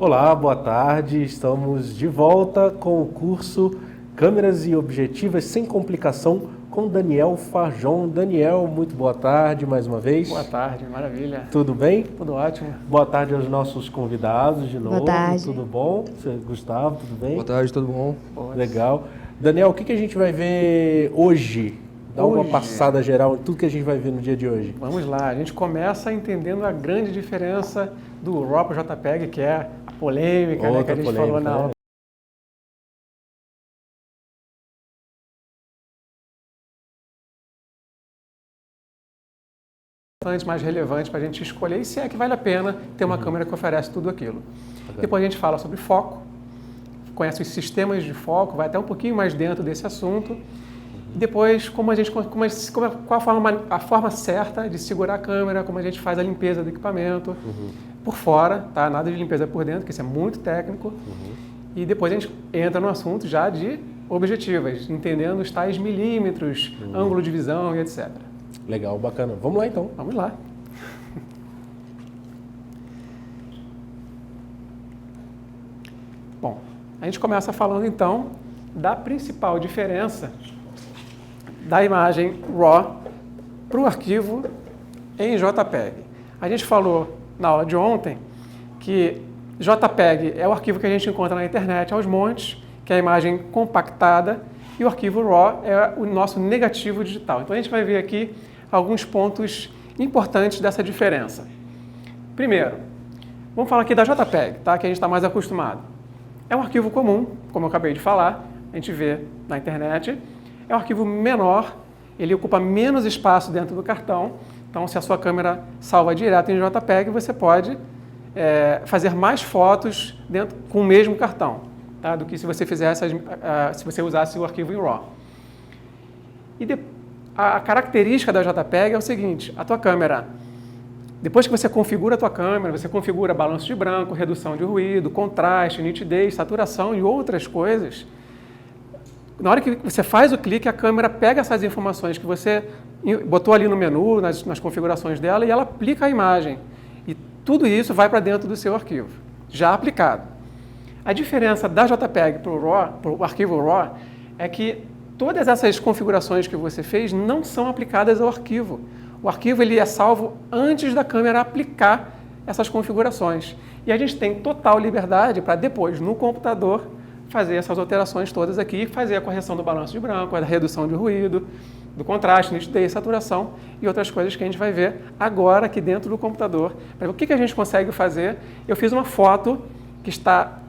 Olá, boa tarde. Estamos de volta com o curso Câmeras e Objetivas sem Complicação com Daniel Farjon. Daniel, muito boa tarde mais uma vez. Boa tarde, maravilha. Tudo bem? Tudo ótimo. Boa tarde aos nossos convidados de novo. Boa tarde. Tudo bom? Gustavo, tudo bem? Boa tarde, tudo bom? Boas. Legal. Daniel, o que a gente vai ver hoje? Dá uma passada geral em tudo que a gente vai ver no dia de hoje. Vamos lá, a gente começa entendendo a grande diferença do RAW para o JPEG, que é a polêmica, né, que a gente falou na aula. Mais relevante para a gente escolher e se é que vale a pena ter uma câmera que oferece tudo aquilo. Depois a gente fala sobre foco, conhece os sistemas de foco, vai até um pouquinho mais dentro desse assunto. E depois, qual a forma certa de segurar a câmera, como a gente faz a limpeza do equipamento por fora, tá? Nada de limpeza por dentro, que isso é muito técnico. E depois a gente entra no assunto já de objetivas, entendendo os tais milímetros, ângulo de visão e etc. Legal, bacana. Vamos lá então. Vamos lá. Bom, a gente começa falando então da principal diferença da imagem RAW para o arquivo em JPEG. A gente falou na aula de ontem que JPEG é o arquivo que a gente encontra na internet aos montes, que é a imagem compactada, e o arquivo RAW é o nosso negativo digital. Então a gente vai ver aqui alguns pontos importantes dessa diferença. Primeiro, vamos falar aqui da JPEG, tá? Que a gente está mais acostumado. É um arquivo comum, como eu acabei de falar, a gente vê na internet. É um arquivo menor, ele ocupa menos espaço dentro do cartão. Então, se a sua câmera salva direto em JPEG, você pode fazer mais fotos com o mesmo cartão, tá? Do que se você se você usasse o arquivo em RAW. E a característica da JPEG é o seguinte: a tua câmera, depois que você configura a tua câmera, você configura balanço de branco, redução de ruído, contraste, nitidez, saturação e outras coisas. Na hora que você faz o clique, a câmera pega essas informações que você botou ali no menu, nas configurações dela, e ela aplica a imagem. E tudo isso vai para dentro do seu arquivo, já aplicado. A diferença da JPEG para o arquivo RAW é que todas essas configurações que você fez não são aplicadas ao arquivo. O arquivo ele é salvo antes da câmera aplicar essas configurações. E a gente tem total liberdade para depois, no computador, fazer essas alterações todas aqui, fazer a correção do balanço de branco, a redução de ruído, do contraste, nitidez, saturação e outras coisas que a gente vai ver agora aqui dentro do computador. Para ver o que a gente consegue fazer, eu fiz uma foto que está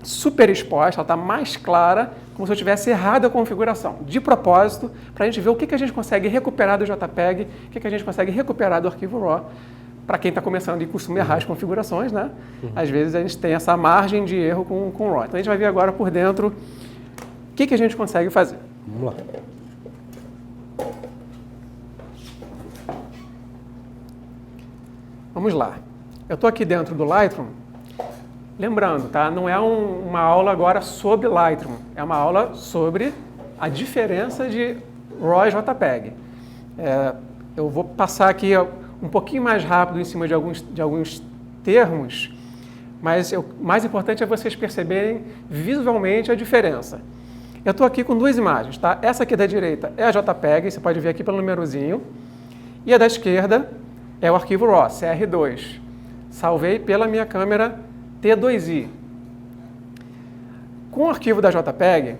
super exposta, ela está mais clara, como se eu tivesse errado a configuração, de propósito, para a gente ver o que a gente consegue recuperar do JPEG, o que a gente consegue recuperar do arquivo RAW. Para quem está começando e costuma errar as configurações, né? Às vezes a gente tem essa margem de erro com o RAW. Então a gente vai ver agora por dentro o que a gente consegue fazer. Vamos lá. Vamos lá. Eu estou aqui dentro do Lightroom. Lembrando, tá? Não é uma aula agora sobre Lightroom. É uma aula sobre a diferença de RAW e JPEG. Eu vou passar aqui um pouquinho mais rápido em cima de alguns termos, mas o mais importante é vocês perceberem visualmente a diferença. Eu estou aqui com duas imagens, tá? Essa aqui da direita é a JPEG, você pode ver aqui pelo númerozinho, e a da esquerda é o arquivo RAW, CR2. Salvei pela minha câmera T2i. Com o arquivo da JPEG,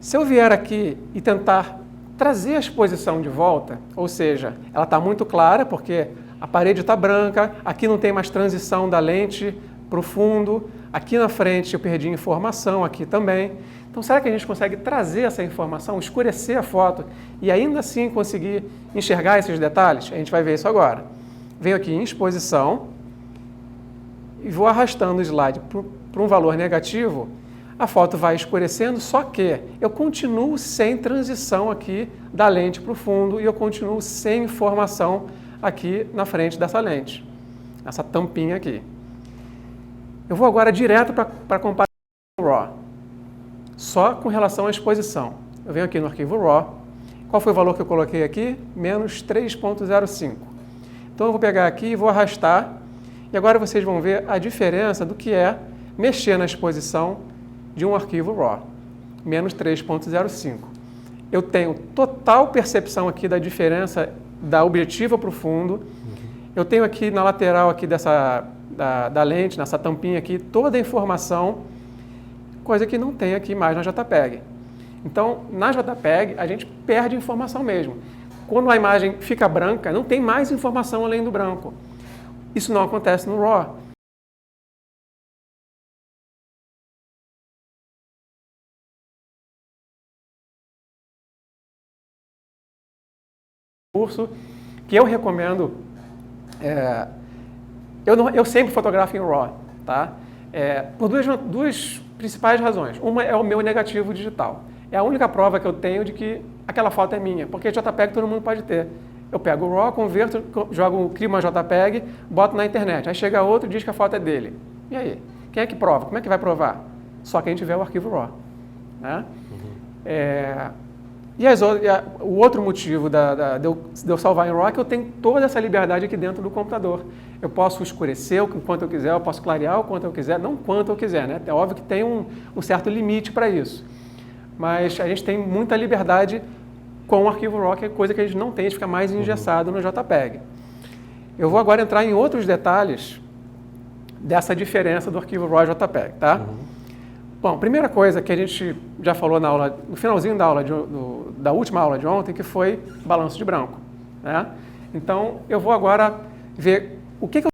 se eu vier aqui e tentar trazer a exposição de volta, ou seja, ela está muito clara porque a parede está branca, aqui não tem mais transição da lente para o fundo, aqui na frente eu perdi informação, aqui também. Então, será que a gente consegue trazer essa informação, escurecer a foto e ainda assim conseguir enxergar esses detalhes? A gente vai ver isso agora. Venho aqui em exposição e vou arrastando o slide para um valor negativo. A foto vai escurecendo, só que eu continuo sem transição aqui da lente para o fundo e eu continuo sem informação aqui na frente dessa lente, essa tampinha aqui. Eu vou agora direto para comparar com o RAW, só com relação à exposição. Eu venho aqui no arquivo RAW. Qual foi o valor que eu coloquei aqui? Menos 3.05. Então eu vou pegar aqui e vou arrastar E agora vocês vão ver a diferença do que é mexer na exposição de um arquivo RAW, menos 3.05. Eu tenho total percepção aqui da diferença da objetiva para o fundo. Eu tenho aqui na lateral aqui da lente, nessa tampinha aqui, toda a informação, coisa que não tem aqui mais na JPEG. Então, na JPEG, a gente perde informação mesmo. Quando a imagem fica branca, não tem mais informação além do branco. Isso não acontece no RAW. Curso que eu recomendo, eu sempre fotografo em RAW, tá? Por duas principais razões. Uma é o meu negativo digital. É a única prova que eu tenho de que aquela foto é minha, porque JPEG todo mundo pode ter. Eu pego o RAW, converto, crio uma JPEG, boto na internet. Aí chega outro e diz que a foto é dele. E aí? Quem é que prova? Como é que vai provar? Só quem tiver o arquivo RAW, né? O outro motivo de eu salvar em RAW é que eu tenho toda essa liberdade aqui dentro do computador. Eu posso escurecer o quanto eu quiser, eu posso clarear o quanto eu quiser, não quanto eu quiser, né? É óbvio que tem um certo limite para isso. Mas a gente tem muita liberdade com o arquivo RAW, que é coisa que a gente não tem, a gente fica mais engessado no JPEG. Eu vou agora entrar em outros detalhes dessa diferença do arquivo RAW e JPEG, tá? Bom, primeira coisa que a gente já falou na aula, no finalzinho da aula da última aula de ontem, que foi balanço de branco, né? Então, eu vou agora ver o que eu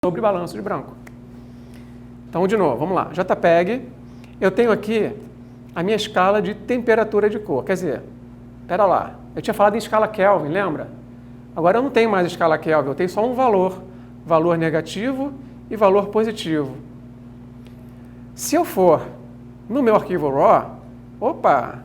sobre balanço de branco. Então, de novo, vamos lá. JPEG, eu tenho aqui a minha escala de temperatura de cor. Quer dizer, espera lá, eu tinha falado em escala Kelvin, lembra? Agora eu não tenho mais escala Kelvin, eu tenho só um valor negativo e valor positivo. Se eu for no meu arquivo RAW, opa,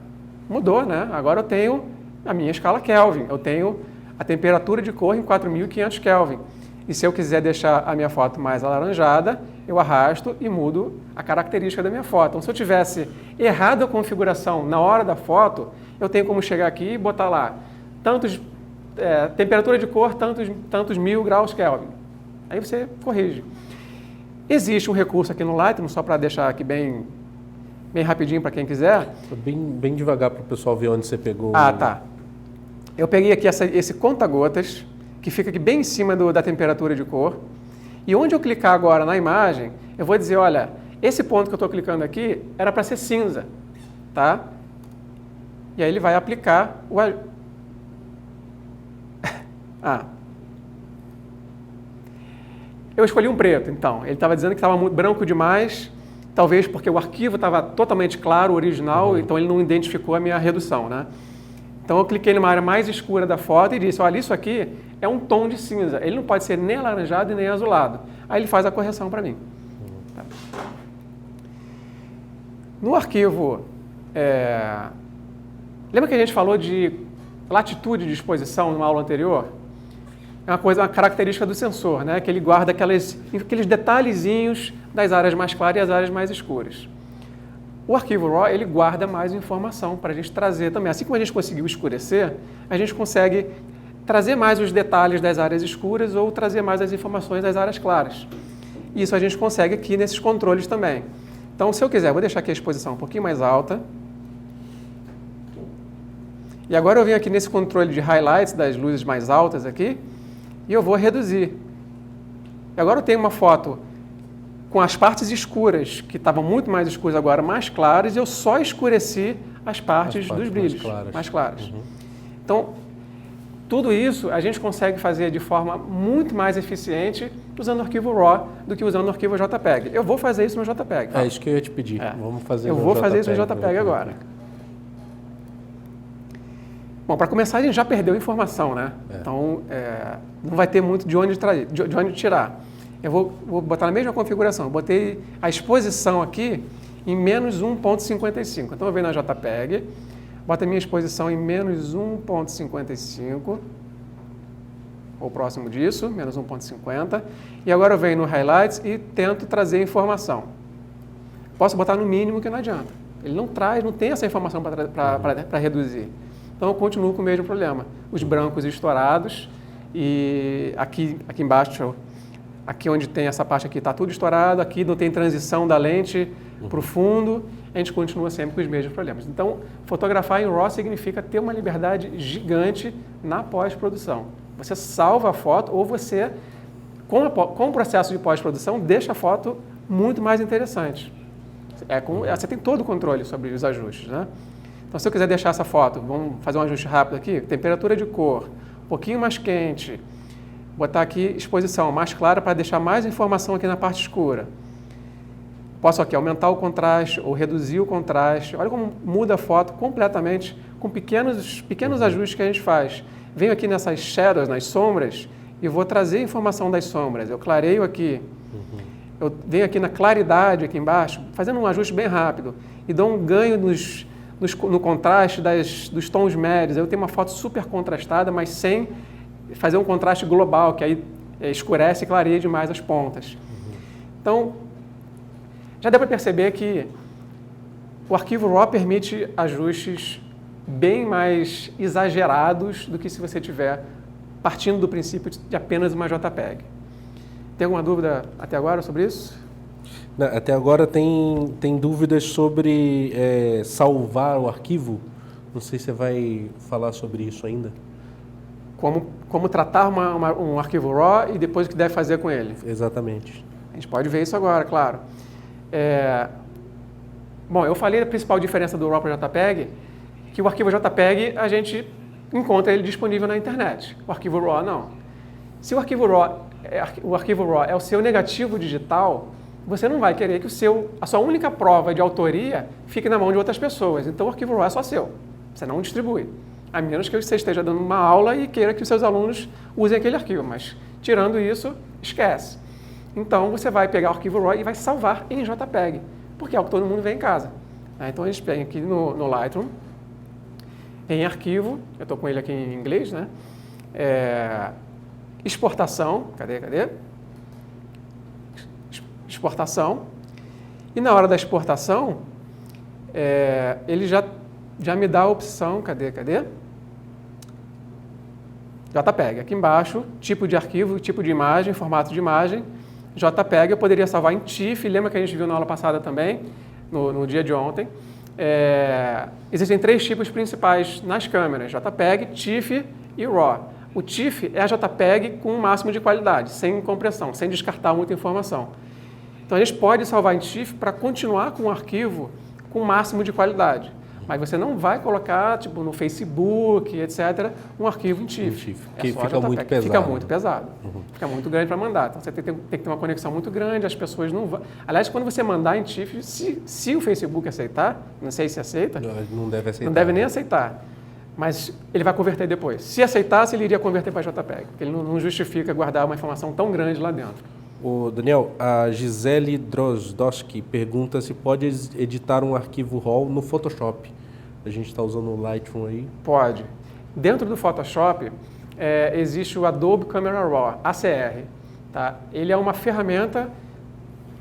mudou, né? Agora eu tenho a minha escala Kelvin, eu tenho a temperatura de cor em 4.500 Kelvin. E se eu quiser deixar a minha foto mais alaranjada, eu arrasto e mudo a característica da minha foto. Então, se eu tivesse errado a configuração na hora da foto, eu tenho como chegar aqui e botar lá temperatura de cor, tantos 1000 graus Kelvin. Aí você corrige. Existe um recurso aqui no Lightroom, só para deixar aqui bem rapidinho para quem quiser. Bem devagar para o pessoal ver onde você pegou. Ah, tá. Eu peguei aqui esse conta-gotas, que fica aqui bem em cima da temperatura de cor. E onde eu clicar agora na imagem, eu vou dizer, olha, esse ponto que eu estou clicando aqui era para ser cinza, tá? E aí ele vai aplicar o... Eu escolhi um preto, então. Ele estava dizendo que estava muito branco demais, talvez porque o arquivo estava totalmente claro, original, então ele não identificou a minha redução, né? Então eu cliquei numa área mais escura da foto e disse, olha, isso aqui é um tom de cinza. Ele não pode ser nem alaranjado e nem azulado. Aí ele faz a correção para mim. Tá. No arquivo, lembra que a gente falou de latitude de exposição numa aula anterior? É uma característica do sensor, né? Que ele guarda aqueles detalhezinhos das áreas mais claras e as áreas mais escuras. O arquivo RAW, ele guarda mais informação para a gente trazer também. Assim como a gente conseguiu escurecer, a gente consegue trazer mais os detalhes das áreas escuras ou trazer mais as informações das áreas claras. Isso a gente consegue aqui nesses controles também. Então, se eu quiser, vou deixar aqui a exposição um pouquinho mais alta. E agora eu venho aqui nesse controle de highlights das luzes mais altas aqui e eu vou reduzir. E agora eu tenho uma foto com as partes escuras, que estavam muito mais escuras agora, mais claras, e eu só escureci as partes dos brilhos mais claras. Então, tudo isso a gente consegue fazer de forma muito mais eficiente usando o arquivo RAW do que usando o arquivo JPEG. Eu vou fazer isso no JPEG. Tá? É isso que eu ia te pedir. Vamos fazer eu vou fazer isso no JPEG agora. Bom, para começar, a gente já perdeu informação, né? Então, não vai ter muito de onde tirar. Eu vou botar na mesma configuração. Eu botei a exposição aqui em menos 1.55. Então, eu venho na JPEG, boto a minha exposição em menos 1.55, ou próximo disso, menos 1.50. E agora eu venho no Highlights e tento trazer informação. Posso botar no mínimo que não adianta. Ele não tem essa informação para reduzir. Então eu continuo com o mesmo problema. Os brancos estourados e aqui embaixo, aqui onde tem essa parte aqui está tudo estourado, aqui não tem transição da lente para o fundo, a gente continua sempre com os mesmos problemas. Então, fotografar em RAW significa ter uma liberdade gigante na pós-produção. Você salva a foto ou você, com o processo de pós-produção, deixa a foto muito mais interessante. Você tem todo o controle sobre os ajustes, né? Então, se eu quiser deixar essa foto, vamos fazer um ajuste rápido aqui, temperatura de cor, um pouquinho mais quente, botar aqui exposição mais clara para deixar mais informação aqui na parte escura. Posso aqui aumentar o contraste ou reduzir o contraste. Olha como muda a foto completamente com pequenos ajustes que a gente faz. Venho aqui nessas shadows, nas sombras, e vou trazer informação das sombras. Eu clareio aqui. Eu venho aqui na claridade, aqui embaixo, fazendo um ajuste bem rápido. E dou um ganho no contraste dos tons médios. Eu tenho uma foto super contrastada, mas sem fazer um contraste global, que aí escurece e clareia demais as pontas. Então, já deu para perceber que o arquivo RAW permite ajustes bem mais exagerados do que se você tiver partindo do princípio de apenas uma JPEG. Tem alguma dúvida até agora sobre isso? Não, até agora tem dúvidas sobre salvar o arquivo. Não sei se você vai falar sobre isso ainda. Como tratar um arquivo RAW e depois o que deve fazer com ele. Exatamente. A gente pode ver isso agora, claro. Bom, eu falei da principal diferença do RAW para o JPEG, que o arquivo JPEG a gente encontra ele disponível na internet. O arquivo RAW não. Se o arquivo RAW é o seu negativo digital, você não vai querer que a sua única prova de autoria fique na mão de outras pessoas. Então o arquivo RAW é só seu. Você não distribui. A menos que você esteja dando uma aula e queira que os seus alunos usem aquele arquivo. Mas, tirando isso, esquece. Então, você vai pegar o arquivo RAW e vai salvar em JPEG, porque é o que todo mundo vê em casa. Então, a gente vem aqui no Lightroom, em arquivo, eu estou com ele aqui em inglês, né? Exportação, cadê? Exportação. E na hora da exportação, ele já me dá a opção, cadê? JPEG. Aqui embaixo, tipo de arquivo, tipo de imagem, formato de imagem. JPEG eu poderia salvar em TIFF, lembra que a gente viu na aula passada também, no dia de ontem. Existem 3 tipos principais nas câmeras, JPEG, TIFF e RAW. O TIFF é a JPEG com o máximo de qualidade, sem compressão, sem descartar muita informação. Então a gente pode salvar em TIFF para continuar com o arquivo com o máximo de qualidade. Mas você não vai colocar, tipo, no Facebook, etc., um arquivo em TIFF. Que fica muito pesado. Fica muito pesado. Fica muito grande para mandar. Então, você tem que ter uma conexão muito grande, as pessoas não vão... Aliás, quando você mandar em TIFF, se o Facebook aceitar, não sei se aceita... Não deve aceitar. Não deve nem aceitar. Mas ele vai converter depois. Se aceitasse, ele iria converter para JPEG. Porque ele não justifica guardar uma informação tão grande lá dentro. Ô, Daniel, a Gisele Drozdowski pergunta se pode editar um arquivo RAW no Photoshop. A gente está usando o Lightroom aí. Pode. Dentro do Photoshop, existe o Adobe Camera Raw, ACR. Tá? Ele é uma ferramenta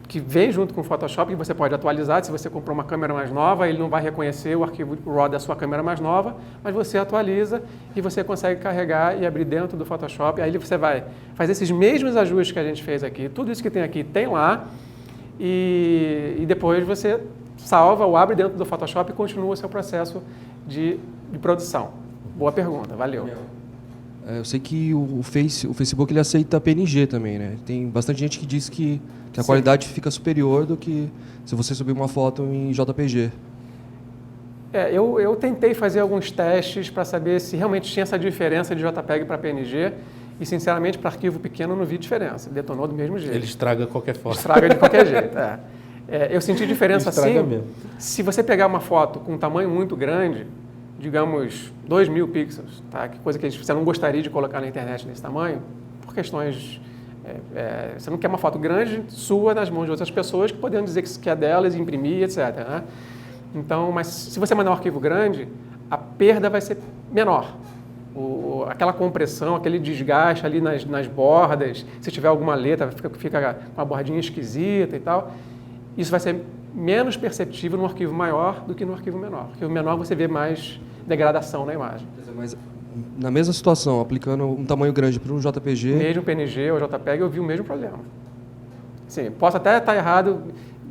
que vem junto com o Photoshop, que você pode atualizar. Se você comprou uma câmera mais nova, ele não vai reconhecer o arquivo RAW da sua câmera mais nova, mas você atualiza e você consegue carregar e abrir dentro do Photoshop. Aí você vai fazer esses mesmos ajustes que a gente fez aqui. Tudo isso que tem aqui tem lá e depois você salva ou abre dentro do Photoshop e continua o seu processo de produção. Boa pergunta, valeu. Eu sei que o Facebook ele aceita PNG também, né? Tem bastante gente que diz que a qualidade fica superior do que se você subir uma foto em JPG. Eu tentei fazer alguns testes para saber se realmente tinha essa diferença de JPEG para PNG e, sinceramente, para arquivo pequeno eu não vi diferença. Detonou do mesmo jeito. Ele estraga de qualquer forma. Estraga de qualquer jeito, eu senti diferença Estraga assim, mesmo. Se você pegar uma foto com um tamanho muito grande, digamos 2.000 pixels, tá? Que coisa que você não gostaria de colocar na internet nesse tamanho, por questões... você não quer uma foto grande sua nas mãos de outras pessoas que poderiam dizer que é delas, imprimir, etc. Né? Então, mas se você mandar um arquivo grande, a perda vai ser menor. Aquela compressão, aquele desgaste ali nas bordas, se tiver alguma letra, fica com uma bordinha esquisita e tal, isso vai ser menos perceptível no arquivo maior do que no arquivo menor. No arquivo menor você vê mais degradação na imagem. Mas na mesma situação, aplicando um tamanho grande para um JPG... Mesmo PNG ou JPEG, eu vi o mesmo problema. Sim, posso até estar errado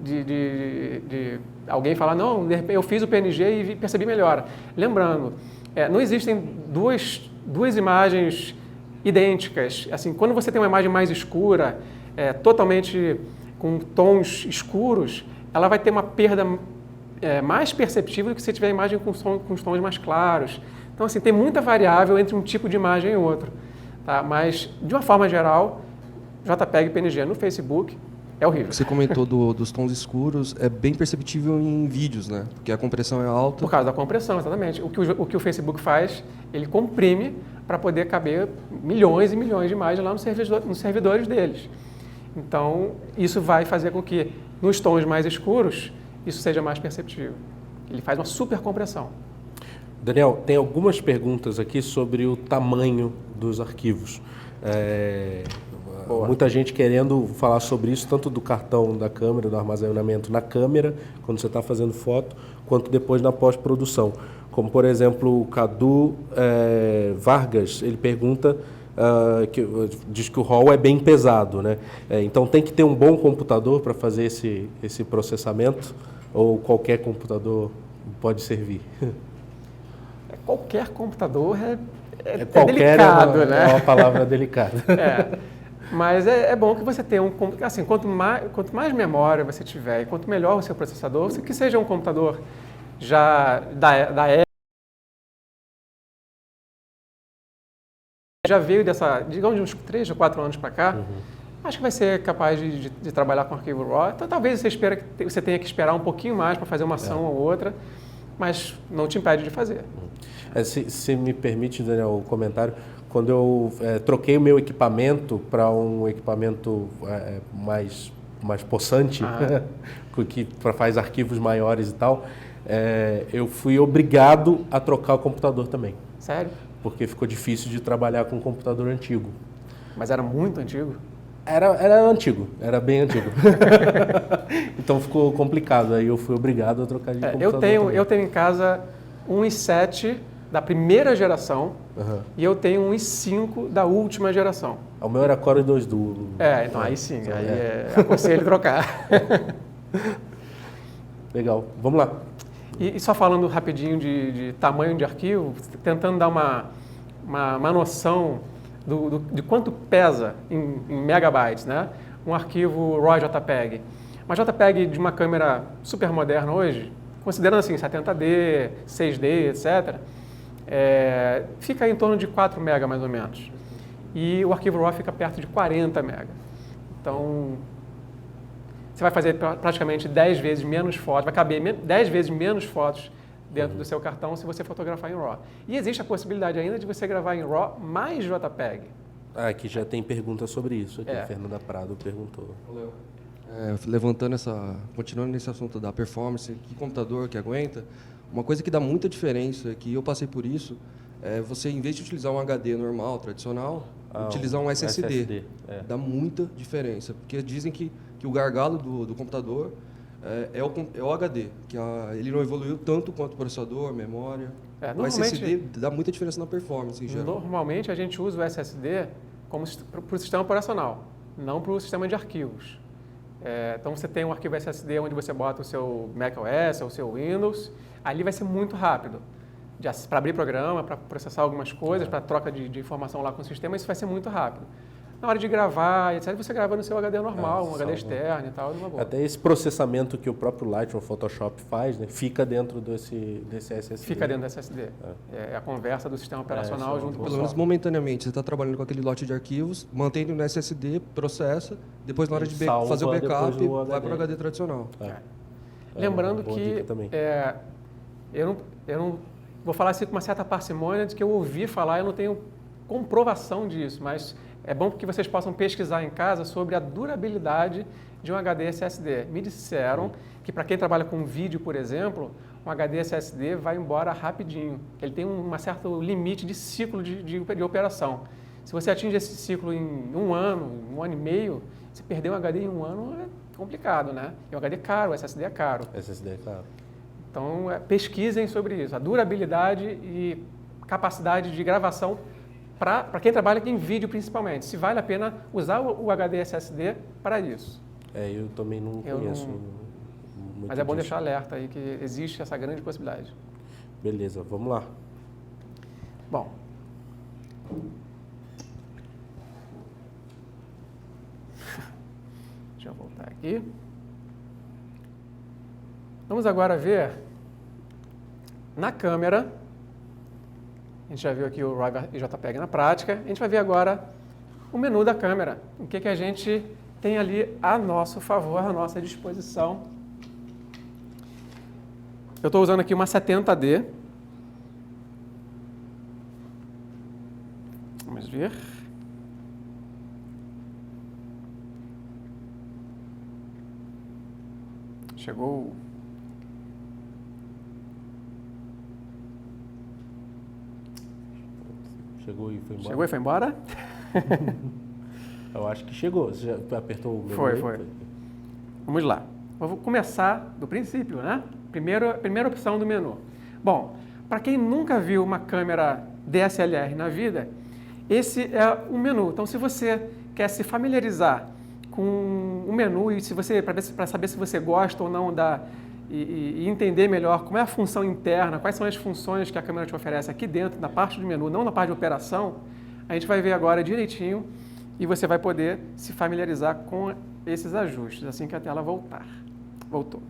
de alguém falar, não, de repente eu fiz o PNG e percebi melhora. Lembrando, não existem duas imagens idênticas. Assim, quando você tem uma imagem mais escura, totalmente com tons escuros, ela vai ter uma perda mais perceptível do que se tiver a imagem com os tons mais claros. Então, assim, tem muita variável entre um tipo de imagem e outro. Tá? Mas, de uma forma geral, JPEG e PNG no Facebook é horrível. Você comentou dos tons escuros, é bem perceptível em vídeos, né? Porque a compressão é alta. Por causa da compressão, exatamente. O que o Facebook faz, ele comprime para poder caber milhões e milhões de imagens lá nos servidores deles. Então, isso vai fazer com que, nos tons mais escuros, isso seja mais perceptível. Ele faz uma super compressão. Daniel, tem algumas perguntas aqui sobre o tamanho dos arquivos. Muita gente querendo falar sobre isso, tanto do cartão da câmera, do armazenamento na câmera, quando você está fazendo foto, quanto depois na pós-produção. Como, por exemplo, o Cadu Vargas, ele pergunta, diz que o RAW é bem pesado, né? Então tem que ter um bom computador para fazer esse processamento, ou qualquer computador pode servir? Qualquer computador é qualquer delicado, né? É uma palavra delicada. Mas é bom que você tenha assim, quanto mais memória você tiver e quanto melhor o seu processador, que seja um computador já da época, já veio digamos, de uns 3 ou 4 anos para cá, acho que vai ser capaz de trabalhar com arquivo RAW. Então, talvez você tenha que esperar um pouquinho mais para fazer uma ação ou outra, mas não te impede de fazer. Se me permite, Daniel, o comentário, quando eu troquei o meu equipamento para um equipamento mais possante, que faz arquivos maiores e tal, eu fui obrigado a trocar o computador também. Sério? Porque ficou difícil de trabalhar com um computador antigo. Mas era muito antigo? Era antigo, era bem antigo. Então ficou complicado, aí eu fui obrigado a trocar de computador eu tenho em casa um i7 da primeira geração e eu tenho um i5 da última geração. O meu era Core 2 Duo. Então aí sim, aí aconselho trocar. Legal, vamos lá. E só falando rapidinho de tamanho de arquivo, tentando dar uma noção de quanto pesa em megabytes, né? Um arquivo RAW JPEG. Uma JPEG de uma câmera super moderna hoje, considerando assim 70D, 6D, etc., fica em torno de 4 MB mais ou menos. E o arquivo RAW fica perto de 40 MB. Então, você vai fazer praticamente 10 vezes menos fotos, vai caber 10 vezes menos fotos dentro do seu cartão se você fotografar em RAW. E existe a possibilidade ainda de você gravar em RAW mais JPEG. Aqui já tem pergunta sobre isso. Aqui a Fernanda Prado perguntou. Continuando nesse assunto da performance, que computador que aguenta, uma coisa que dá muita diferença, que eu passei por isso, é você, em vez de utilizar um HD normal, tradicional, utilizar um SSD. Dá muita diferença, porque dizem que o gargalo do computador é o HD, que ele não evoluiu tanto quanto o processador, memória. O SSD dá muita diferença na performance em geral. Normalmente a gente usa o SSD para o sistema operacional, não para o sistema de arquivos. Então você tem um arquivo SSD onde você bota o seu macOS ou o seu Windows, ali vai ser muito rápido. Para abrir programa, para processar algumas coisas, para troca de informação lá com o sistema, isso vai ser muito rápido. Na hora de gravar, etc., você grava no seu HD normal, um HD externo e tal, numa boa. Até esse processamento que o próprio Lightroom, o Photoshop faz, né, fica dentro desse SSD. Fica dentro do SSD. É a conversa do sistema operacional junto com o Pelo menos momentaneamente, você está trabalhando com aquele lote de arquivos, mantém no SSD, processa, depois na hora de fazer o backup, vai para o HD tradicional. Lembrando que eu não vou falar assim com uma certa parcimônia de que eu ouvi falar, eu não tenho comprovação disso, mas é bom que vocês possam pesquisar em casa sobre a durabilidade de um HD SSD. Me disseram que para quem trabalha com vídeo, por exemplo, um HD SSD vai embora rapidinho. Ele tem um certo limite de ciclo de operação. Se você atinge esse ciclo em um ano e meio, se perder um HD em um ano é complicado, né? E o HD é caro, o SSD é caro. SSD é caro. Então, pesquisem sobre isso, a durabilidade e capacidade de gravação para quem trabalha em vídeo principalmente, se vale a pena usar o HD SSD para isso. Eu também não conheço muito Mas é bom disso. deixar alerta aí que existe essa grande possibilidade. Beleza, vamos lá. Bom. Deixa eu voltar aqui. Vamos agora ver na câmera. A gente já viu aqui o RAW e JPEG na prática. A gente vai ver agora o menu da câmera. O que a gente tem ali a nosso favor, à nossa disposição. Eu estou usando aqui uma 70D. Vamos ver. Chegou. Chegou e foi embora? Chegou e foi embora? Eu acho que chegou. Você já apertou o menu? Foi. Vamos lá. Eu vou começar do princípio, né? Primeira opção do menu. Bom, para quem nunca viu uma câmera DSLR na vida, esse é o menu. Então, se você quer se familiarizar com o menu e se você para saber se você gosta ou não e entender melhor como é a função interna, quais são as funções que a câmera te oferece aqui dentro, na parte do menu, não na parte de operação, a gente vai ver agora direitinho e você vai poder se familiarizar com esses ajustes, assim que a tela voltar. Voltou.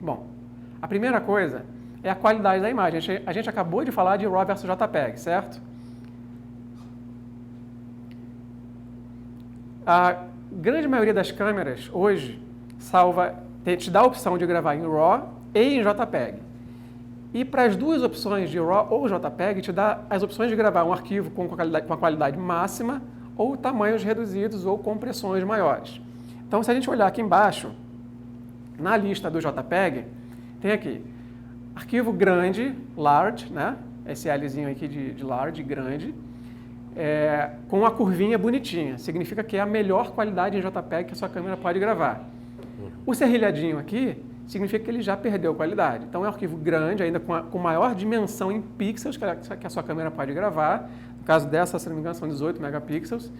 Bom, a primeira coisa é a qualidade da imagem. A gente acabou de falar de RAW versus JPEG, certo? A grande maioria das câmeras hoje te dá a opção de gravar em RAW e em JPEG. E para as duas opções de RAW ou JPEG, te dá as opções de gravar um arquivo com a qualidade máxima ou tamanhos reduzidos ou compressões maiores. Então, se a gente olhar aqui embaixo, na lista do JPEG, tem aqui arquivo grande, large, né? Esse Lzinho aqui de large, grande, com a curvinha bonitinha. Significa que é a melhor qualidade em JPEG que a sua câmera pode gravar. O serrilhadinho aqui significa que ele já perdeu qualidade. Então é um arquivo grande, ainda com maior dimensão em pixels que a sua câmera pode gravar. No caso dessa, se não me engano, são 18 megapixels.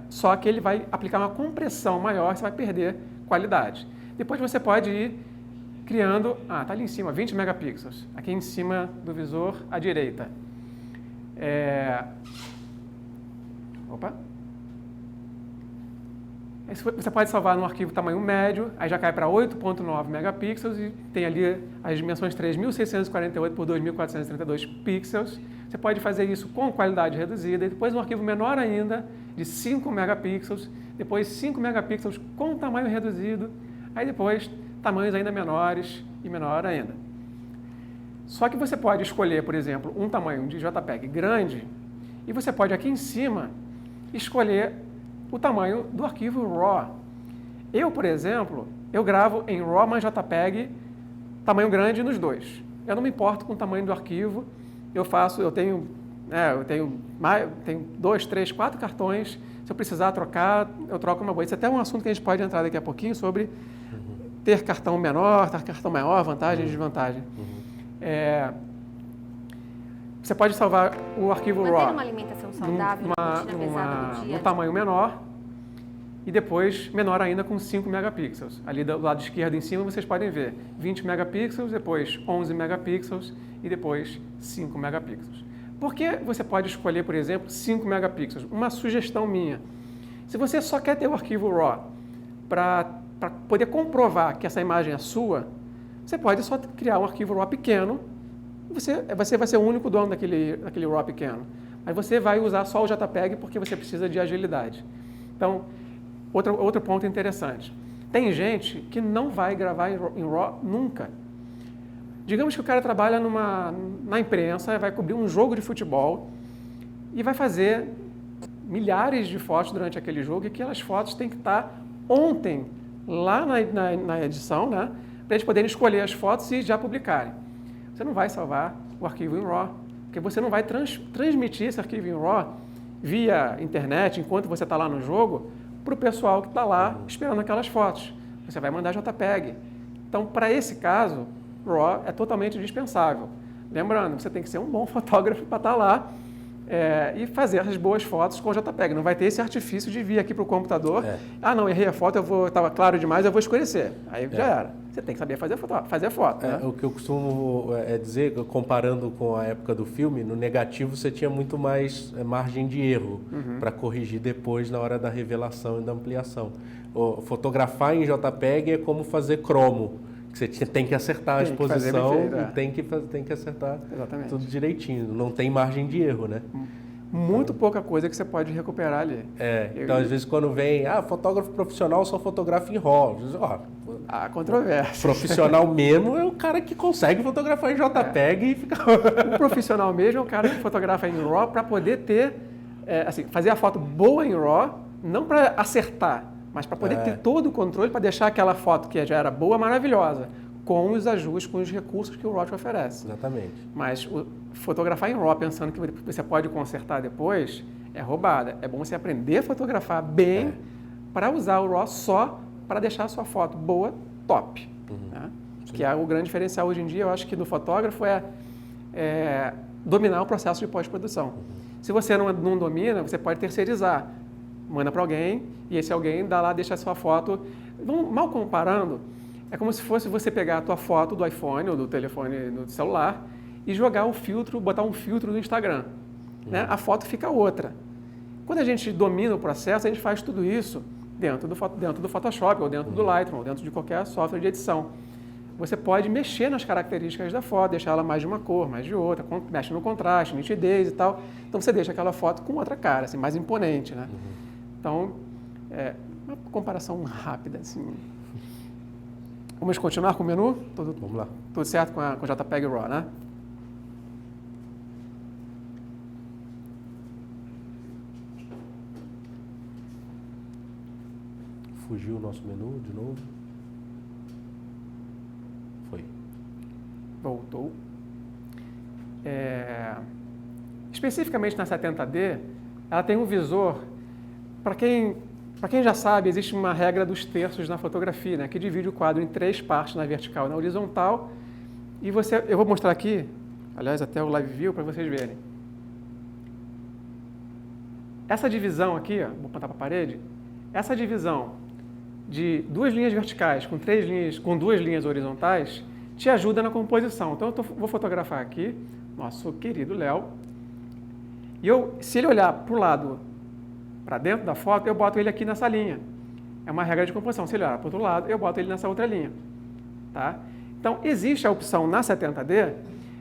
Só que ele vai aplicar uma compressão maior, você vai perder qualidade. Depois você pode ir criando... está ali em cima, 20 megapixels. Aqui em cima do visor, à direita. Opa! Você pode salvar num arquivo tamanho médio, aí já cai para 8.9 megapixels e tem ali as dimensões 3.648 por 2.432 pixels. Você pode fazer isso com qualidade reduzida e depois um arquivo menor ainda, de 5 megapixels, depois 5 megapixels com tamanho reduzido, aí depois tamanhos ainda menores e menor ainda. Só que você pode escolher, por exemplo, um tamanho de JPEG grande e você pode aqui em cima escolher o tamanho do arquivo RAW. Eu, por exemplo, eu gravo em RAW mais JPEG, tamanho grande nos dois. Eu não me importo com o tamanho do arquivo. Eu tenho 2, 3, 4 cartões. Se eu precisar trocar, eu troco uma boa. Isso é até um assunto que a gente pode entrar daqui a pouquinho sobre ter cartão menor, ter cartão maior, vantagem e desvantagem. Você pode salvar o arquivo RAW uma alimentação saudável, num tamanho menor e depois menor ainda com 5 megapixels. Ali do lado esquerdo em cima vocês podem ver 20 megapixels, depois 11 megapixels e depois 5 megapixels. Por que você pode escolher, por exemplo, 5 megapixels? Uma sugestão minha. Se você só quer ter o arquivo RAW para poder comprovar que essa imagem é sua, você pode só criar um arquivo RAW pequeno. Você vai ser o único dono daquele RAW pequeno. Aí você vai usar só o JPEG porque você precisa de agilidade. Então, outro ponto interessante. Tem gente que não vai gravar em RAW nunca. Digamos que o cara trabalha na imprensa, vai cobrir um jogo de futebol e vai fazer milhares de fotos durante aquele jogo e aquelas fotos têm que estar ontem lá na edição, né, para eles poderem escolher as fotos e já publicarem. Você não vai salvar o arquivo em RAW, porque você não vai transmitir esse arquivo em RAW via internet, enquanto você está lá no jogo, para o pessoal que está lá esperando aquelas fotos. Você vai mandar JPEG. Então, para esse caso, RAW é totalmente dispensável. Lembrando, você tem que ser um bom fotógrafo para estar lá e fazer as boas fotos com JPEG. Não vai ter esse artifício de vir aqui para o computador. Ah, não, errei a foto, estava claro demais, eu vou escurecer. Aí já era. Você tem que saber fazer foto. Né? O que eu costumo dizer, comparando com a época do filme, no negativo você tinha muito mais margem de erro para corrigir depois na hora da revelação e da ampliação. Fotografar em JPEG é como fazer cromo, que você tem que acertar a exposição e tem que acertar tudo direitinho. Não tem margem de erro, né? Muito pouca coisa que você pode recuperar ali. Então, às vezes, quando vem, fotógrafo profissional só fotografa em RAW. Há controvérsia. Profissional mesmo é o cara que consegue fotografar em JPEG e fica... O profissional mesmo é o cara que fotografa em RAW para poder ter, fazer a foto boa em RAW, não para acertar, mas para poder ter todo o controle para deixar aquela foto que já era boa, maravilhosa, com os ajustes, com os recursos que o RAW te oferece. Exatamente. Mas fotografar em RAW pensando que você pode consertar depois é roubada. É bom você aprender a fotografar bem para usar o RAW só para deixar a sua foto boa, top. Né? Que é o grande diferencial hoje em dia, eu acho que do fotógrafo é dominar o processo de pós-produção. Se você não domina, você pode terceirizar. Manda para alguém e esse alguém dá lá, deixa a sua foto. Mal comparando, é como se fosse você pegar a tua foto do iPhone ou do telefone, do celular e jogar o filtro, botar um filtro no Instagram. Né? A foto fica outra. Quando a gente domina o processo, a gente faz tudo isso dentro do Photoshop ou dentro do Lightroom ou dentro de qualquer software de edição. Você pode mexer nas características da foto, deixar ela mais de uma cor, mais de outra, mexe no contraste, nitidez e tal. Então você deixa aquela foto com outra cara, assim, mais imponente, né? Então, uma comparação rápida, assim. Vamos continuar com o menu? Vamos lá. Tudo certo com o JPEG RAW, né? Fugiu o nosso menu de novo. Foi. Voltou. Especificamente na 70D, ela tem um visor. Para quem já sabe, existe uma regra dos terços na fotografia, né, que divide o quadro em 3 partes, na vertical e na horizontal. E eu vou mostrar aqui, aliás, até o Live View, para vocês verem. Essa divisão aqui, vou apontar para a parede, essa divisão de 2 linhas verticais com 2 linhas horizontais te ajuda na composição. Então, vou fotografar aqui nosso querido Léo. E se ele olhar para o lado, para dentro da foto, eu boto ele aqui nessa linha. É uma regra de composição. Se ele olhar para o outro lado, eu boto ele nessa outra linha. Tá? Então, existe a opção na 70D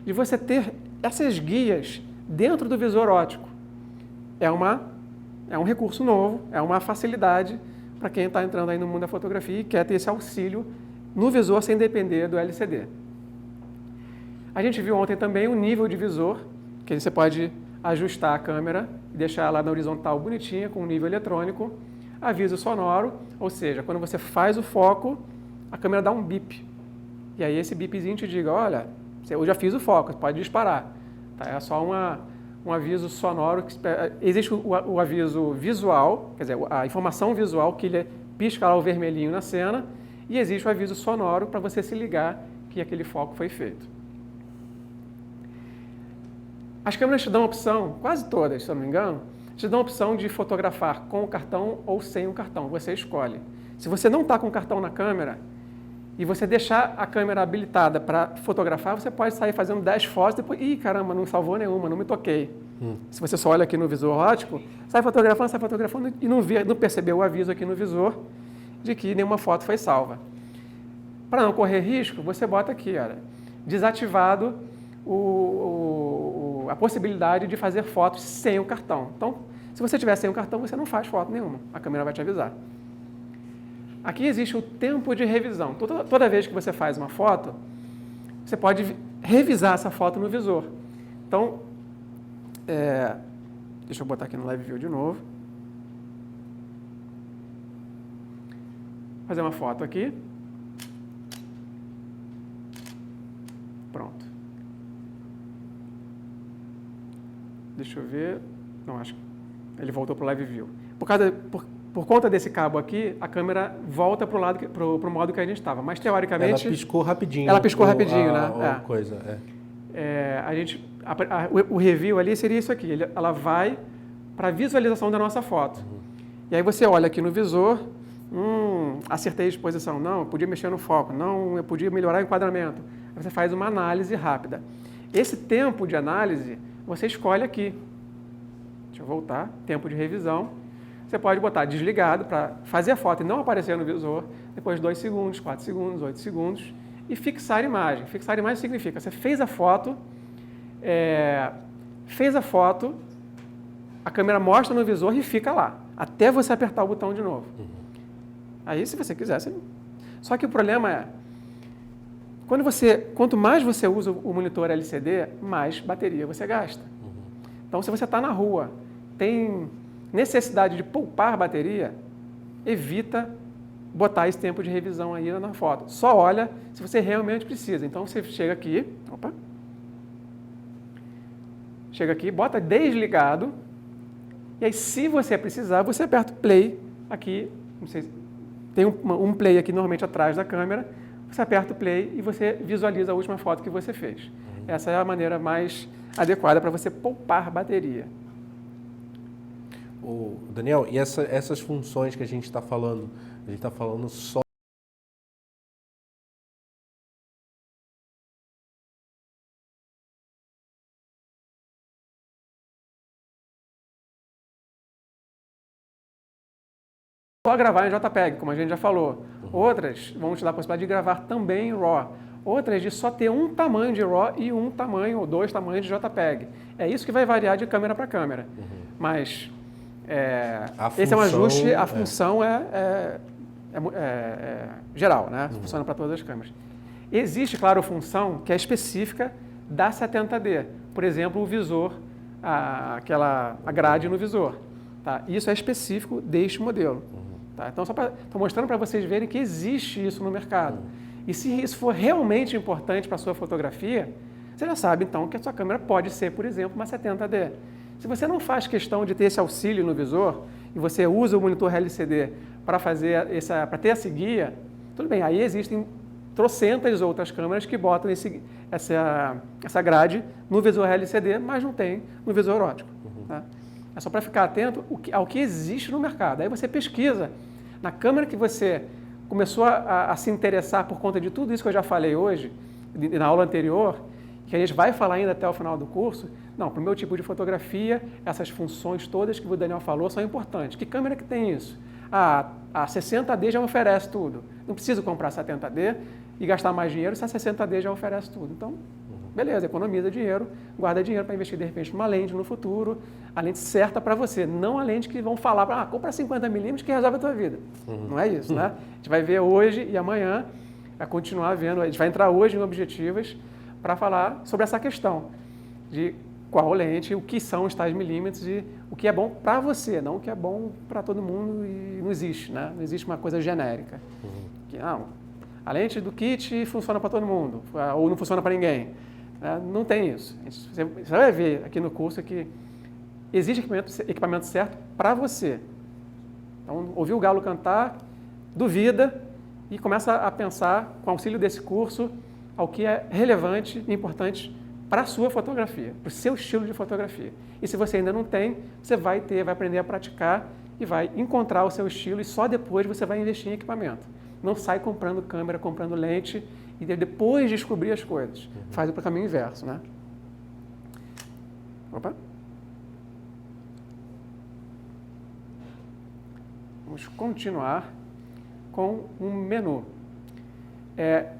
de você ter essas guias dentro do visor óptico. É um recurso novo, é uma facilidade para quem está entrando aí no mundo da fotografia e quer ter esse auxílio no visor sem depender do LCD. A gente viu ontem também o nível de visor, que você pode ajustar a câmera e deixar ela na horizontal bonitinha, com um nível eletrônico, aviso sonoro, ou seja, quando você faz o foco, a câmera dá um bip. E aí esse bipzinho te diga, olha, eu já fiz o foco, pode disparar. Tá? É só um aviso sonoro. Existe o aviso visual, quer dizer, a informação visual, que ele pisca lá o vermelhinho na cena, e existe o aviso sonoro para você se ligar que aquele foco foi feito. As câmeras te dão a opção, quase todas, se eu não me engano, te dão a opção de fotografar com o cartão ou sem o cartão, você escolhe. Se você não está com o cartão na câmera e você deixar a câmera habilitada para fotografar, você pode sair fazendo 10 fotos e depois, caramba, não salvou nenhuma, não me toquei. Se você só olha aqui no visor óptico, sai fotografando e não percebeu o aviso aqui no visor de que nenhuma foto foi salva. Para não correr risco, você bota aqui, olha, desativado a possibilidade de fazer fotos sem o cartão. Então, se você tiver sem o cartão, você não faz foto nenhuma. A câmera vai te avisar. Aqui existe o tempo de revisão. Toda vez que você faz uma foto, você pode revisar essa foto no visor. Então, deixa eu botar aqui no Live View de novo. Vou fazer uma foto aqui. Pronto. Deixa eu ver. Não, acho que ele voltou para o Live View. Por conta desse cabo aqui, a câmera volta para o modo que a gente estava. Mas, teoricamente... Ela piscou rapidinho. Ela piscou rapidinho, né? O review ali seria isso aqui. Ela vai para a visualização da nossa foto. E aí você olha aqui no visor, acertei a exposição. Não, eu podia mexer no foco. Não, eu podia melhorar o enquadramento. Aí você faz uma análise rápida. Esse tempo de análise, você escolhe aqui. Deixa eu voltar. Tempo de revisão. Você pode botar desligado para fazer a foto e não aparecer no visor, depois 2 segundos, 4 segundos, 8 segundos, e fixar a imagem. Fixar a imagem significa, você fez a foto, a câmera mostra no visor e fica lá, até você apertar o botão de novo. Aí, se você quiser, você... Só que o problema é, quanto mais você usa o monitor LCD, mais bateria você gasta. Então, se você está na rua, tem necessidade de poupar bateria, evita botar esse tempo de revisão aí na foto. Só olha se você realmente precisa. Então, você chega aqui, bota desligado, e aí, se você precisar, você aperta o play aqui, não sei, tem um play aqui normalmente atrás da câmera, você aperta o play e você visualiza a última foto que você fez. Essa é a maneira mais adequada para você poupar bateria. Daniel, e essas funções que a gente está falando só gravar em JPEG, como a gente já falou. Outras vão te dar a possibilidade de gravar também em RAW. Outras de só ter um tamanho de RAW e um tamanho ou 2 tamanhos de JPEG. É isso que vai variar de câmera para câmera. Mas esse é um ajuste, a função é geral, né? Funciona para todas as câmeras. Existe, claro, a função que é específica da 70D. Por exemplo, o visor, a grade no visor. Tá? Isso é específico deste modelo. Tá? Então, estou mostrando para vocês verem que existe isso no mercado. E se isso for realmente importante para a sua fotografia, você já sabe, então, que a sua câmera pode ser, por exemplo, uma 70D. Se você não faz questão de ter esse auxílio no visor, e você usa o monitor LCD para ter essa guia, tudo bem, aí existem trocentas outras câmeras que botam essa grade no visor LCD, mas não tem no visor óptico. Tá? É só para ficar atento ao que existe no mercado. Aí você pesquisa na câmera que você começou a se interessar por conta de tudo isso que eu já falei hoje, na aula anterior, que a gente vai falar ainda até o final do curso. Não, para o meu tipo de fotografia, essas funções todas que o Daniel falou são importantes. Que câmera que tem isso? A 60D já oferece tudo. Não preciso comprar 70D e gastar mais dinheiro se a 60D já oferece tudo. Então, beleza, economiza dinheiro, guarda dinheiro para investir de repente numa lente no futuro, a lente certa para você, não a lente que vão falar, compra 50mm que resolve a tua vida. Não é isso, né? A gente vai ver hoje e amanhã, vai continuar vendo, a gente vai entrar hoje em objetivas para falar sobre essa questão de qual lente, o que são os tais milímetros e o que é bom para você, não o que é bom para todo mundo e não existe, né? Não existe uma coisa genérica. Que, a lente do kit funciona para todo mundo, ou não funciona para ninguém. Não tem isso. Você vai ver aqui no curso que existe equipamento certo para você. Então, ouviu o galo cantar, duvida e começa a pensar, com o auxílio desse curso, ao que é relevante e importante para a sua fotografia, para o seu estilo de fotografia. E se você ainda não tem, você vai aprender a praticar e vai encontrar o seu estilo e só depois você vai investir em equipamento. Não sai comprando câmera, comprando lente e depois descobrir as coisas. Faz o caminho inverso, né? Opa. Vamos continuar com um menu.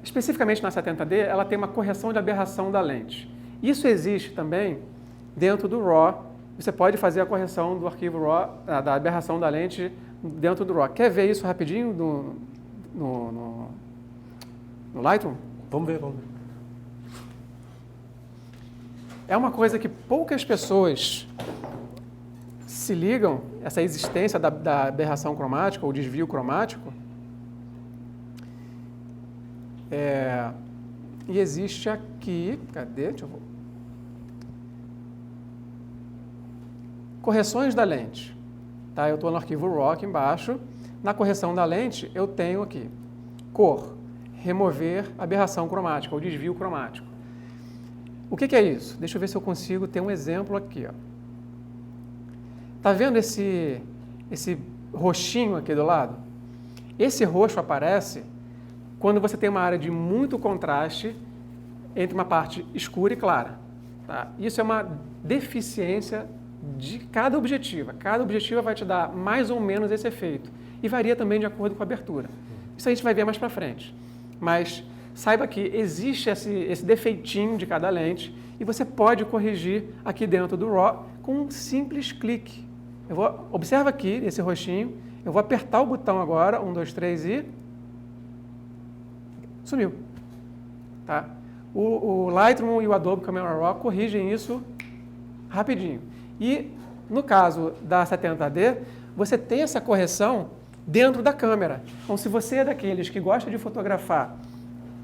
Especificamente na 70D, ela tem uma correção de aberração da lente. Isso existe também dentro do RAW. Você pode fazer a correção do arquivo RAW, da aberração da lente dentro do RAW. Quer ver isso rapidinho no Lightroom? Vamos ver. É uma coisa que poucas pessoas se ligam, essa existência da aberração cromática ou desvio cromático. E existe aqui, cadê? Deixa eu ver. Correções da lente. Tá? Eu estou no arquivo RAW aqui embaixo. Na correção da lente, eu tenho aqui cor, remover aberração cromática ou desvio cromático. O que é isso? Deixa eu ver se eu consigo ter um exemplo aqui. Está vendo esse roxinho aqui do lado? Esse roxo aparece quando você tem uma área de muito contraste entre uma parte escura e clara. Tá? Isso é uma deficiência de cada objetiva. Cada objetiva vai te dar mais ou menos esse efeito. E varia também de acordo com a abertura. Isso a gente vai ver mais para frente. Mas saiba que existe esse defeitinho de cada lente e você pode corrigir aqui dentro do RAW com um simples clique. Observa aqui esse roxinho. Eu vou apertar o botão agora, 1, 2, 3 e... sumiu. Tá? O Lightroom e o Adobe Camera Raw corrigem isso rapidinho. E no caso da 70D, você tem essa correção dentro da câmera. Então, se você é daqueles que gosta de fotografar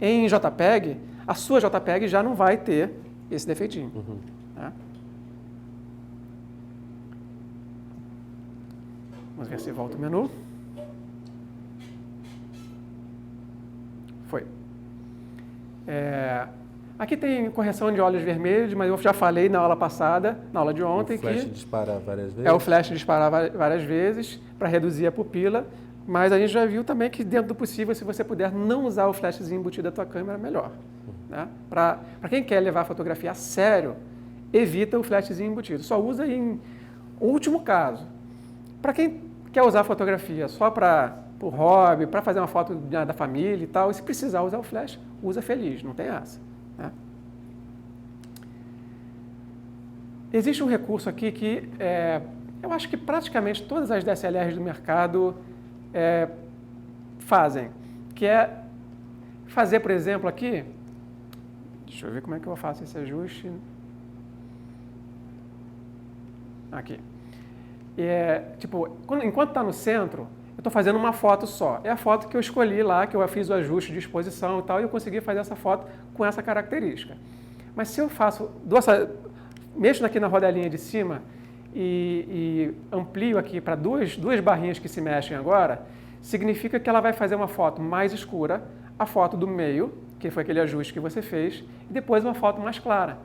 em JPEG, a sua JPEG já não vai ter esse defeitinho. Tá? Vamos ver se volta o menu. Foi. Aqui tem correção de olhos vermelhos, mas eu já falei na aula passada, na aula de ontem, que... O flash disparar várias vezes? É o flash disparar várias vezes para reduzir a pupila, mas a gente já viu também que dentro do possível, se você puder não usar o flashzinho embutido da tua câmera, melhor. Né? Para quem quer levar a fotografia a sério, evita o flashzinho embutido. Só usa em último caso. Para quem quer usar a fotografia só por hobby, para fazer uma foto da família e tal, e se precisar usar o flash, usa feliz, não tem essa. Né? Existe um recurso aqui que eu acho que praticamente todas as DSLRs do mercado fazem, que é fazer, por exemplo, aqui, deixa eu ver como é que eu faço esse ajuste, aqui, tipo, enquanto está no centro, eu estou fazendo uma foto só, é a foto que eu escolhi lá, que eu fiz o ajuste de exposição e tal, e eu consegui fazer essa foto com essa característica. Mas se eu mexo aqui na rodelinha de cima e amplio aqui para duas barrinhas que se mexem agora, significa que ela vai fazer uma foto mais escura, a foto do meio, que foi aquele ajuste que você fez, e depois uma foto mais clara.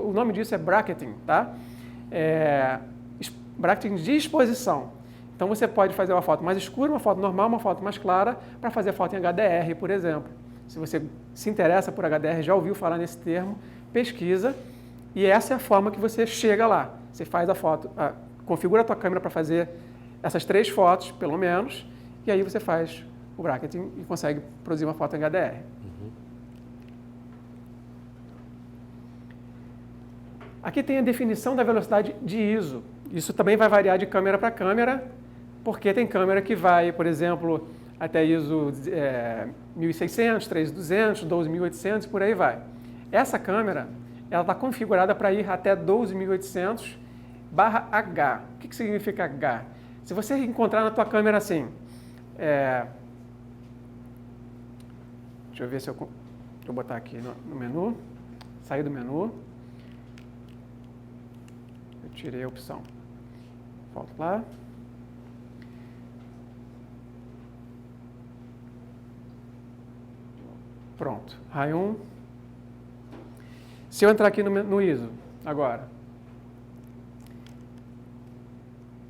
O nome disso é bracketing, tá? Bracketing de exposição. Então você pode fazer uma foto mais escura, uma foto normal, uma foto mais clara, para fazer foto em HDR, por exemplo. Se você se interessa por HDR, já ouviu falar nesse termo, pesquisa, e essa é a forma que você chega lá. Você faz a foto, configura a tua câmera para fazer essas 3 fotos, pelo menos, e aí você faz o bracketing e consegue produzir uma foto em HDR. Aqui tem a definição da velocidade de ISO. Isso também vai variar de câmera para câmera, porque tem câmera que vai, por exemplo, até ISO 1600, 3200, 12800, por aí vai. Essa câmera, ela está configurada para ir até 12800/H. O que significa H? Se você encontrar na tua câmera assim, deixa eu ver se eu botar aqui no menu, sair do menu, eu tirei a opção, volto lá. Pronto, raio 1. Se eu entrar aqui no ISO, agora,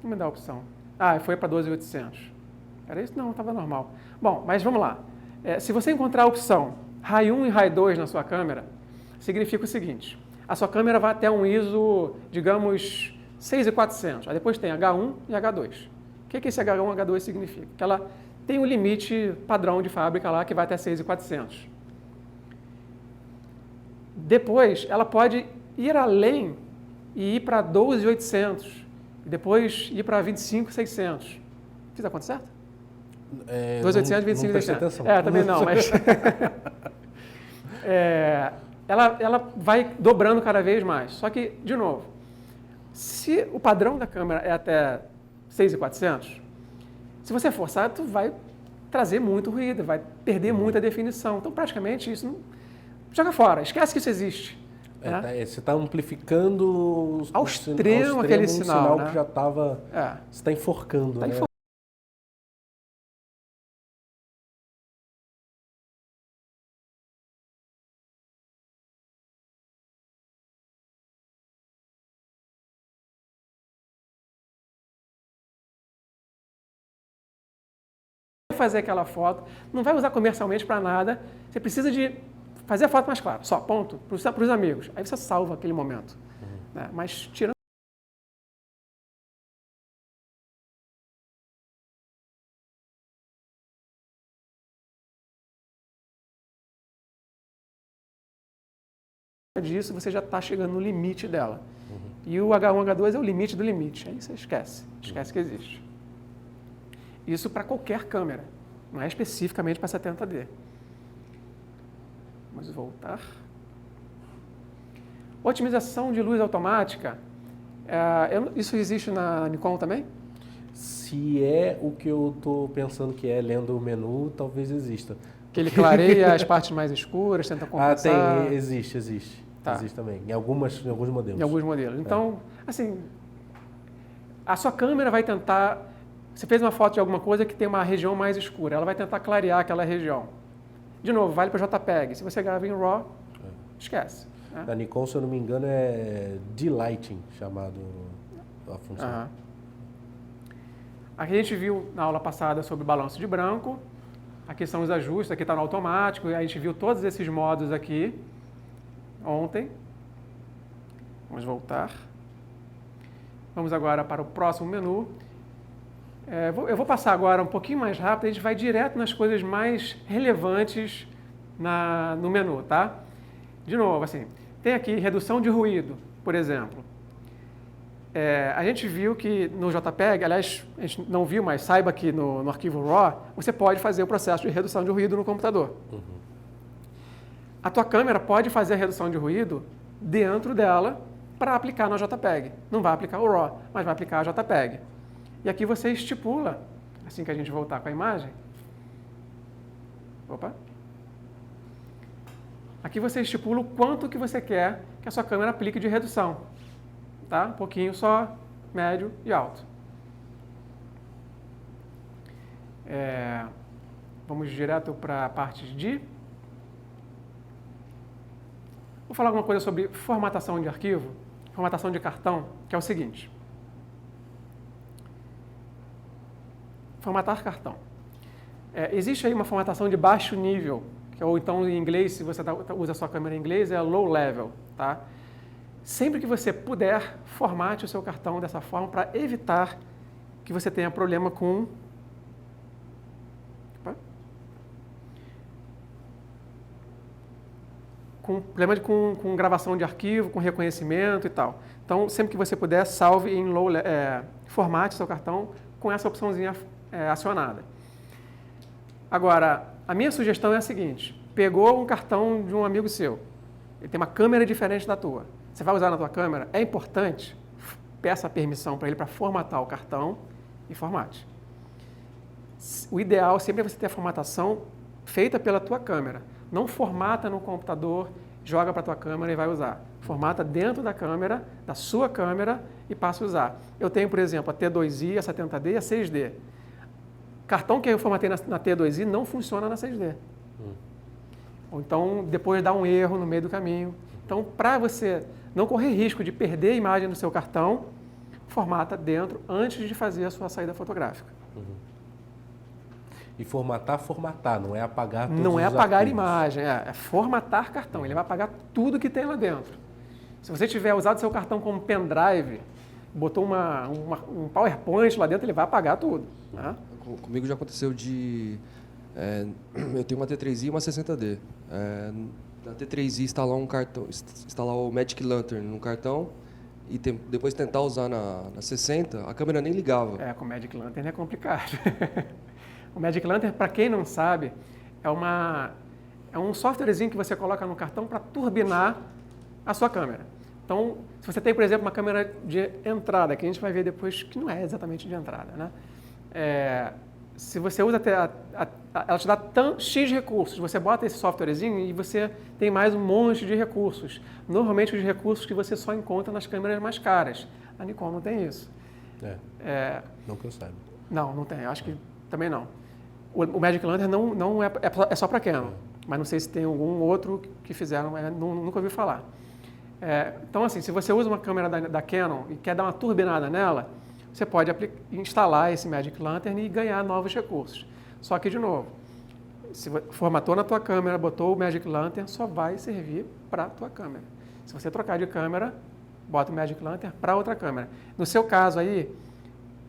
vou me dar a opção. Foi para 12.800. Era isso? Não, estava normal. Bom, mas vamos lá. Se você encontrar a opção raio 1 e raio 2 na sua câmera, significa o seguinte, a sua câmera vai até um ISO, digamos, 6.400. Aí depois tem H1 e H2. O que esse H1 e H2 significa? Que ela tem um limite padrão de fábrica lá que vai até 6.400. Depois, ela pode ir além e ir para 12.800. E depois ir para 25.600. Fiz a conta certa? 2.800, 25.600. Também não, mas... ela vai dobrando cada vez mais. Só que, de novo, se o padrão da câmera é até 6.400, se você forçar, tu vai trazer muito ruído, vai perder muita definição. Então, praticamente, isso não... joga fora, esquece que isso existe. né? Você está amplificando ao extremo aquele um sinal, né? que já estava... Você está enforcando, né? Fazer aquela foto, não vai usar comercialmente para nada, você precisa de fazer a foto mais clara, só, ponto, para os amigos. Aí você salva aquele momento. Né? Mas tirando disso, você já está chegando no limite dela. E o H1, H2 é o limite do limite. Aí você esquece que existe. Isso para qualquer câmera, não é especificamente para 70D. Vamos voltar. Otimização de luz automática. Isso existe na Nikon também? Se é o que eu estou pensando que é lendo o menu, talvez exista. Que ele clareia as partes mais escuras, tenta compensar. Existe. Tá. Existe também, em alguns modelos. Em alguns modelos. Então, assim, a sua câmera vai tentar... Você fez uma foto de alguma coisa que tem uma região mais escura, ela vai tentar clarear aquela região. De novo, vale para JPEG. Se você grava em RAW, esquece. Né? Da Nikon, se eu não me engano, é delighting, chamado a função. Aqui a gente viu na aula passada sobre balanço de branco. Aqui são os ajustes, aqui está no automático. A gente viu todos esses modos aqui ontem. Vamos voltar. Vamos agora para o próximo menu. Eu vou passar agora um pouquinho mais rápido, a gente vai direto nas coisas mais relevantes no menu, tá? De novo, assim, tem aqui redução de ruído, por exemplo. A gente viu que no JPEG, aliás, a gente não viu, mas saiba que no arquivo RAW, você pode fazer o processo de redução de ruído no computador. A tua câmera pode fazer a redução de ruído dentro dela para aplicar no JPEG. Não vai aplicar o RAW, mas vai aplicar a JPEG. E aqui você estipula, assim que a gente voltar com a imagem. Opa! Aqui você estipula o quanto que você quer que a sua câmera aplique de redução. Tá? Um pouquinho só, médio e alto. Vamos direto para a parte de... Vou falar alguma coisa sobre formatação de arquivo, formatação de cartão, que é o seguinte. Formatar cartão. Existe aí uma formatação de baixo nível, ou então em inglês, se você usa a sua câmera em inglês, é low level. Tá? Sempre que você puder, formate o seu cartão dessa forma para evitar que você tenha problema com... com gravação de arquivo, com reconhecimento e tal. Então, sempre que você puder, salve em formate seu cartão com essa opçãozinha acionada. Agora, a minha sugestão é a seguinte: pegou um cartão de um amigo seu, ele tem uma câmera diferente da tua, você vai usar na tua câmera, é importante, peça permissão para ele para formatar o cartão e formate. O ideal sempre é você ter a formatação feita pela tua câmera. Não formata no computador, joga para a tua câmera e vai usar. Formata dentro da câmera, da sua câmera, e passa a usar. Eu tenho, por exemplo, a T2i, a 70D e a 6D. Cartão que eu formatei na T2i não funciona na 6D. Ou então, depois dá um erro no meio do caminho. Então, para você não correr risco de perder a imagem do seu cartão, formata dentro antes de fazer a sua saída fotográfica. E formatar, não é apagar todos Não é os apagar arquivos. imagem, é formatar cartão. Ele vai apagar tudo que tem lá dentro. Se você tiver usado seu cartão como pendrive, botou um PowerPoint lá dentro, ele vai apagar tudo. Tá? Comigo já aconteceu eu tenho uma T3i e uma 60D. Na T3i instalar o Magic Lantern no cartão e depois tentar usar na 60, a câmera nem ligava. Com o Magic Lantern é complicado. O Magic Lantern, para quem não sabe, é um softwarezinho que você coloca no cartão para turbinar a sua câmera. Então, se você tem, por exemplo, uma câmera de entrada, que a gente vai ver depois que não é exatamente de entrada, né? se você usa ela te dá X recursos, você bota esse softwarezinho e você tem mais um monte de recursos. Normalmente os recursos que você só encontra nas câmeras mais caras. A Nikon não tem isso. Não que eu saiba. Não tem. Acho que também não. O Magic Lantern não é só para Canon, mas não sei se tem algum outro que fizeram, mas nunca ouvi falar. Então, assim, se você usa uma câmera da Canon e quer dar uma turbinada nela, você pode instalar esse Magic Lantern e ganhar novos recursos. Só que, de novo, se formatou na tua câmera, botou o Magic Lantern, só vai servir para a tua câmera. Se você trocar de câmera, bota o Magic Lantern para outra câmera. No seu caso aí,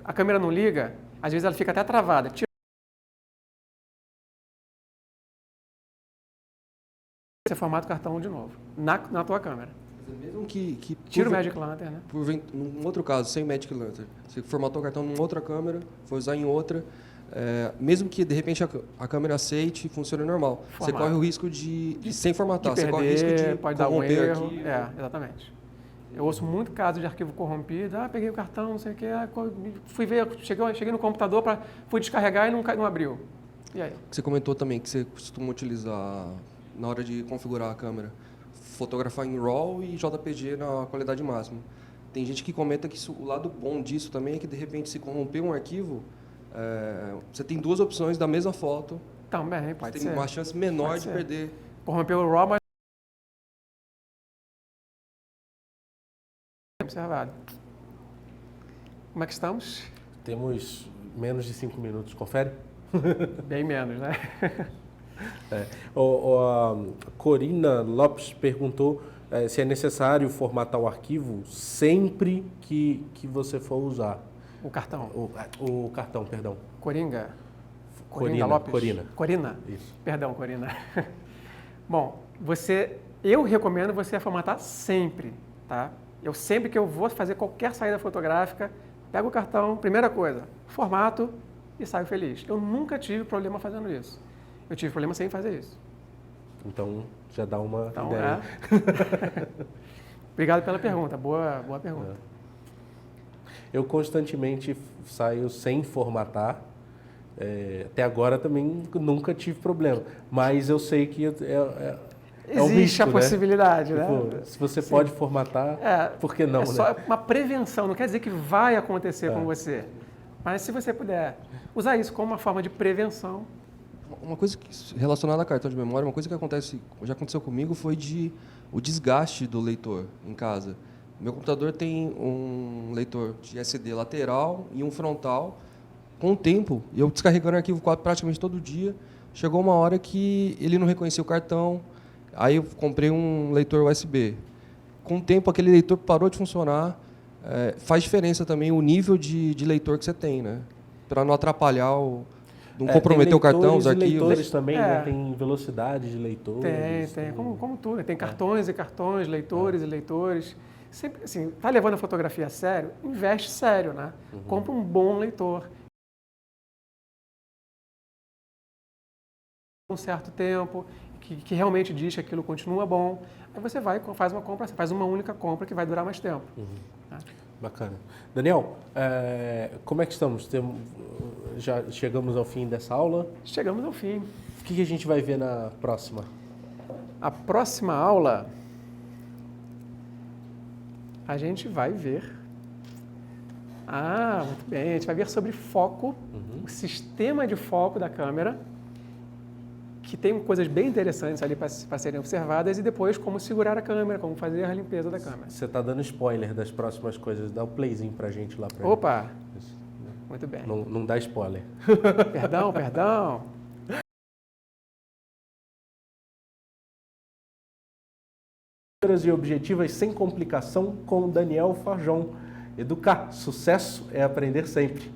a câmera não liga, às vezes ela fica até travada. Você formata o cartão de novo, na tua câmera. Mesmo que tira o Magic Lantern, né? Num outro caso, sem Magic Lantern, você formatou o cartão numa outra câmera, foi usar em outra, mesmo que de repente a câmera aceite e funcione normal, você corre o risco de sem formatar, de perder, você corre o risco de pode dar um erro. Arquivo. Exatamente. Eu ouço muito caso de arquivo corrompido, peguei o cartão, não sei o que, fui ver, cheguei no computador, fui descarregar e não abriu. E aí? Você comentou também que você costuma utilizar, na hora de configurar a câmera, fotografar em RAW e JPG na qualidade máxima. Tem gente que comenta que o lado bom disso também é que, de repente, se corromper um arquivo, você tem duas opções da mesma foto. Também, pode ser. Tem uma chance menor de perder. Corromper o RAW, mas observado. Como é que estamos? Temos menos de 5 minutos, confere? Bem menos, né? A Corina Lopes perguntou se é necessário formatar o arquivo sempre que você for usar. O cartão. O cartão, perdão. Corina Lopes? Corina. Isso. Perdão, Corina. Bom, eu recomendo você formatar sempre, tá? Eu sempre que eu vou fazer qualquer saída fotográfica, pego o cartão, primeira coisa, formato e saio feliz. Eu nunca tive problema fazendo isso. Eu tive problema sem fazer isso. Então, já dá uma ideia. Obrigado pela pergunta. Boa pergunta. Eu constantemente saio sem formatar. Até agora também nunca tive problema. Mas eu sei que existe um risco, a possibilidade, né? Tipo, se você pode formatar, por que não? É só uma prevenção. Não quer dizer que vai acontecer com você. Mas se você puder usar isso como uma forma de prevenção. Uma coisa relacionada a cartão de memória, uma coisa que já aconteceu comigo foi o desgaste do leitor em casa. Meu computador tem um leitor de SD lateral e um frontal. Com o tempo, eu descarregando arquivo praticamente todo dia, chegou uma hora que ele não reconhecia o cartão, aí eu comprei um leitor USB. Com o tempo, aquele leitor parou de funcionar. Faz diferença também o nível de leitor que você tem, né? Para não atrapalhar não comprometer o cartão, os arquivos. Leitores também, né? Tem velocidade de leitor. Tem. Como tudo. Tem cartões e cartões, leitores e leitores. Sempre, assim, tá levando a fotografia a sério? Investe sério, né? Compra um bom leitor. Um certo tempo, que realmente diz que aquilo continua bom. Aí você vai, faz uma única compra que vai durar mais tempo. Né? Bacana. Daniel, como é que estamos? Já chegamos ao fim dessa aula? Chegamos ao fim. O que a gente vai ver na próxima? A próxima aula, a gente vai ver... muito bem. A gente vai ver sobre foco, o sistema de foco da câmera, que tem coisas bem interessantes ali para serem observadas, e depois como segurar a câmera, como fazer a limpeza da câmera. Você está dando spoiler das próximas coisas, dá o playzinho para a gente lá. Opa! Muito bem. Não dá spoiler. Perdão. Câmeras e objetivas sem complicação com Daniel Farjon. Educar, sucesso é aprender sempre.